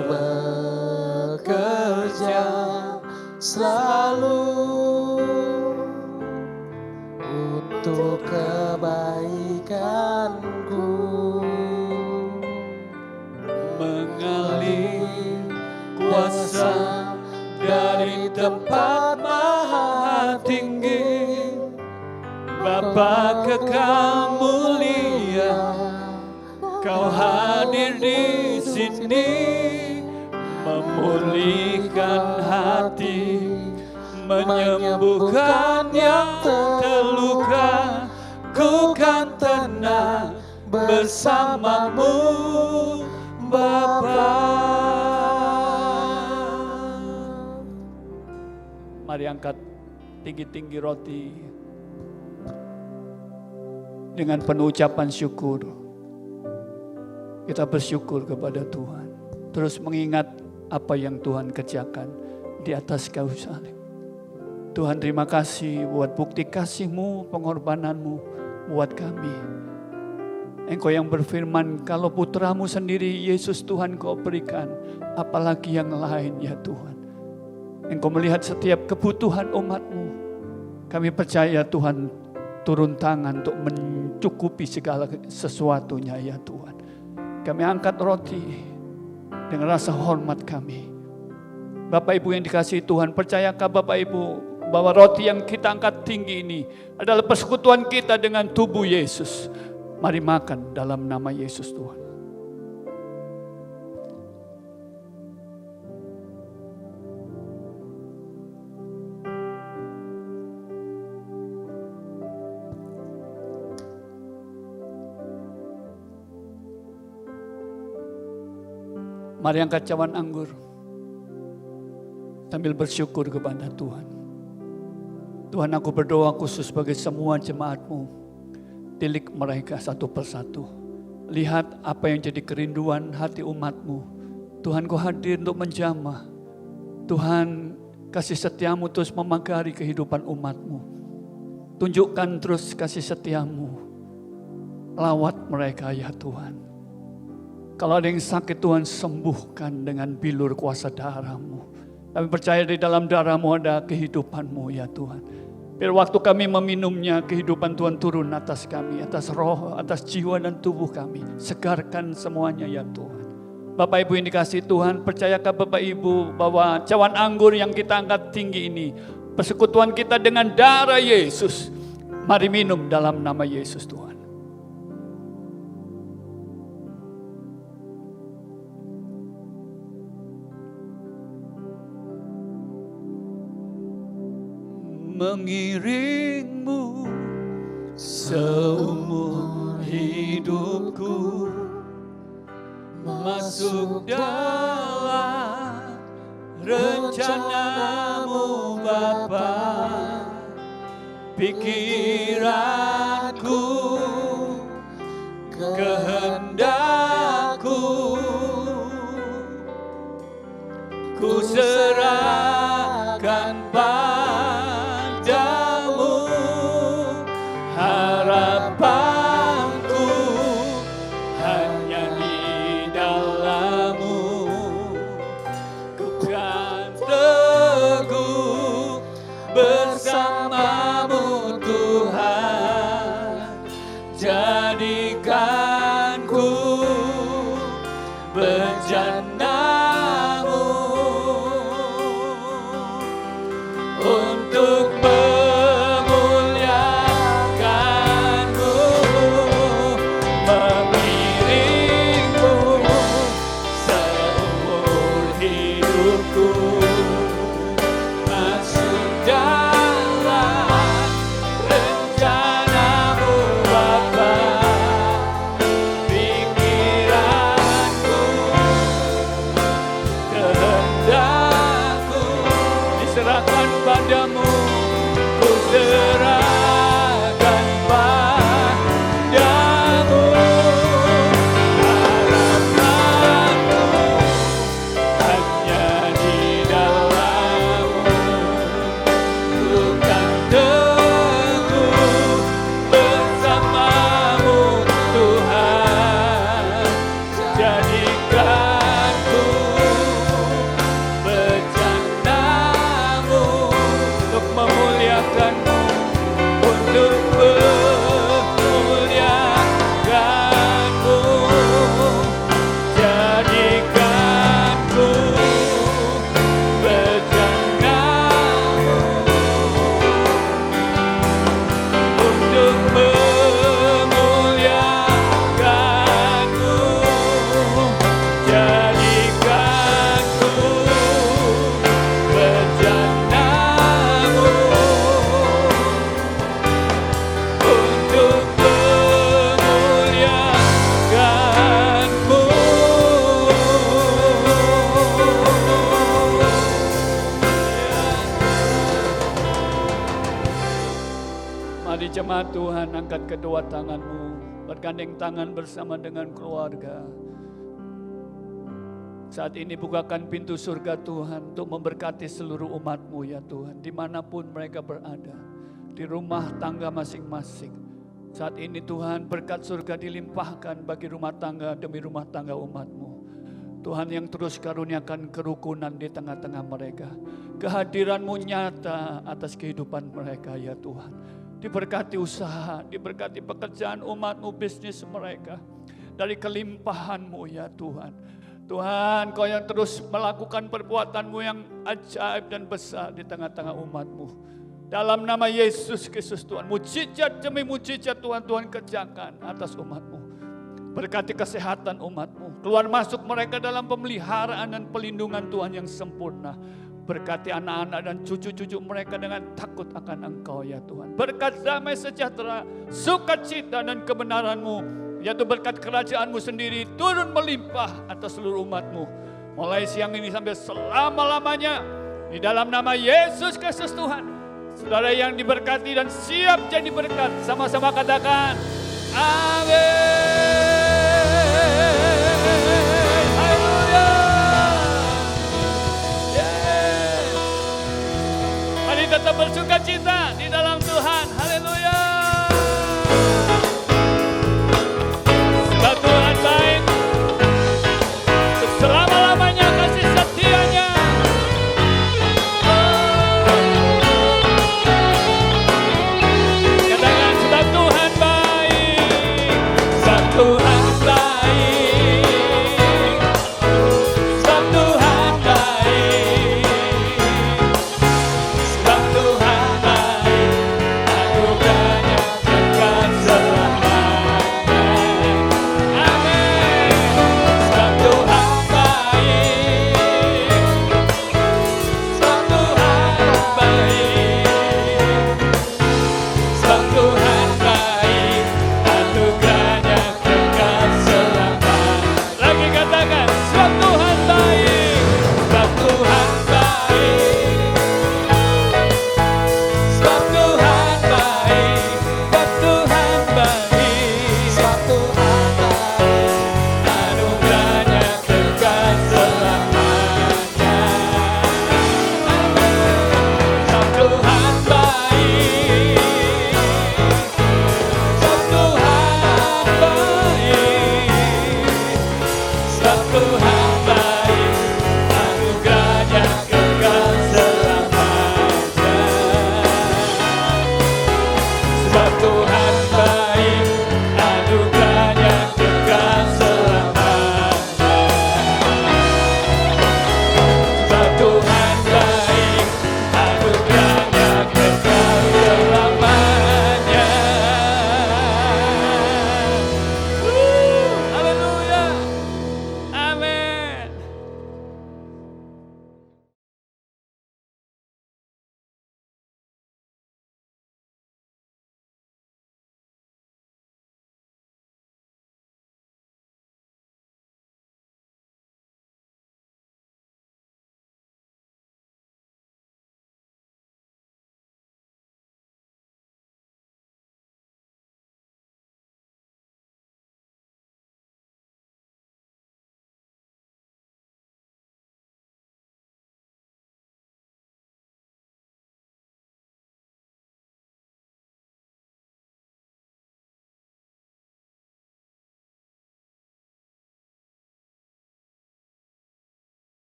S3: bekerja selalu untuk kebaikanku,
S2: mengalir kuasa dari tempat maha tinggi. Bapa kekal mulia, Kau hadir di sini, memulihkan hati, menyembuhkan yang terluka. Ku kan tenang bersama-Mu, Bapa. Mari angkat tinggi-tinggi roti dengan penuh ucapan syukur. Kita bersyukur kepada Tuhan. Terus mengingat apa yang Tuhan kerjakan di atas kayu salib. Tuhan terima kasih buat bukti kasih-Mu, pengorbanan-Mu buat kami. Engkau yang berfirman, kalau putra-Mu sendiri Yesus Tuhan Kau berikan, apalagi yang lain ya Tuhan. Engkau melihat setiap kebutuhan umat-Mu. Kami percaya Tuhan turun tangan untuk mencukupi segala sesuatunya ya Tuhan. Kami angkat roti dengan rasa hormat kami. Bapak Ibu yang dikasihi Tuhan, percayakah Bapak Ibu bahwa roti yang kita angkat tinggi ini adalah persekutuan kita dengan tubuh Yesus. Mari makan dalam nama Yesus Tuhan. Mari angkat cawan anggur sambil bersyukur kepada Tuhan. Tuhan, aku berdoa khusus bagi semua jemaat-Mu. Tilik mereka satu persatu. Lihat apa yang jadi kerinduan hati umat-Mu. Tuhan, Kau hadir untuk menjamah. Tuhan, kasih setia-Mu terus memagari kehidupan umat-Mu. Tunjukkan terus kasih setia-Mu. Lawat mereka ya Tuhan. Kalau ada yang sakit Tuhan sembuhkan dengan bilur kuasa darah-Mu. Kami percaya di dalam darah-Mu ada kehidupan-Mu ya Tuhan. Biar waktu kami meminumnya kehidupan Tuhan turun atas kami. Atas roh, atas jiwa dan tubuh kami. Segarkan semuanya ya Tuhan. Bapak Ibu yang dikasihi Tuhan, percayakah Bapak Ibu bahwa cawan anggur yang kita angkat tinggi ini. Persekutuan kita dengan darah Yesus. Mari minum dalam nama Yesus Tuhan. Mengiringmu seumur hidupku, masuk dalam rencana-Mu Bapa. Pikiranku, kehendakku, ku serahkan padamu, harapanku hanya di dalam-Mu. jemaat Tuhan, angkat kedua tanganmu, bergandeng tangan bersama dengan keluarga. Saat ini bukakan pintu surga Tuhan untuk memberkati seluruh umat-Mu ya Tuhan, dimanapun mereka berada, di rumah tangga masing-masing. Saat ini Tuhan, berkat surga dilimpahkan bagi rumah tangga demi rumah tangga umat-Mu. Tuhan yang terus karuniakan kerukunan di tengah-tengah mereka. Kehadiran-Mu nyata atas kehidupan mereka ya Tuhan. Diberkati usaha, diberkati pekerjaan umat-Mu, bisnis mereka. Dari kelimpahan-Mu ya Tuhan. Tuhan, Kau yang terus melakukan perbuatan-Mu yang ajaib dan besar di tengah-tengah umat-Mu. Dalam nama Yesus Kristus Tuhan, mujizat demi mujizat Tuhan kerjakan atas umat-Mu. Berkati kesehatan umat-Mu. Keluar masuk mereka dalam pemeliharaan dan pelindungan Tuhan yang sempurna. Berkati anak-anak dan cucu-cucu mereka dengan takut akan Engkau ya Tuhan. Berkat damai sejahtera, sukacita dan kebenaran-Mu, yaitu berkat kerajaan-Mu sendiri turun melimpah atas seluruh umat-Mu. Mulai siang ini sampai selama-lamanya. Di dalam nama Yesus Kristus Tuhan. Saudara yang diberkati dan siap jadi berkat. Sama-sama katakan, amin.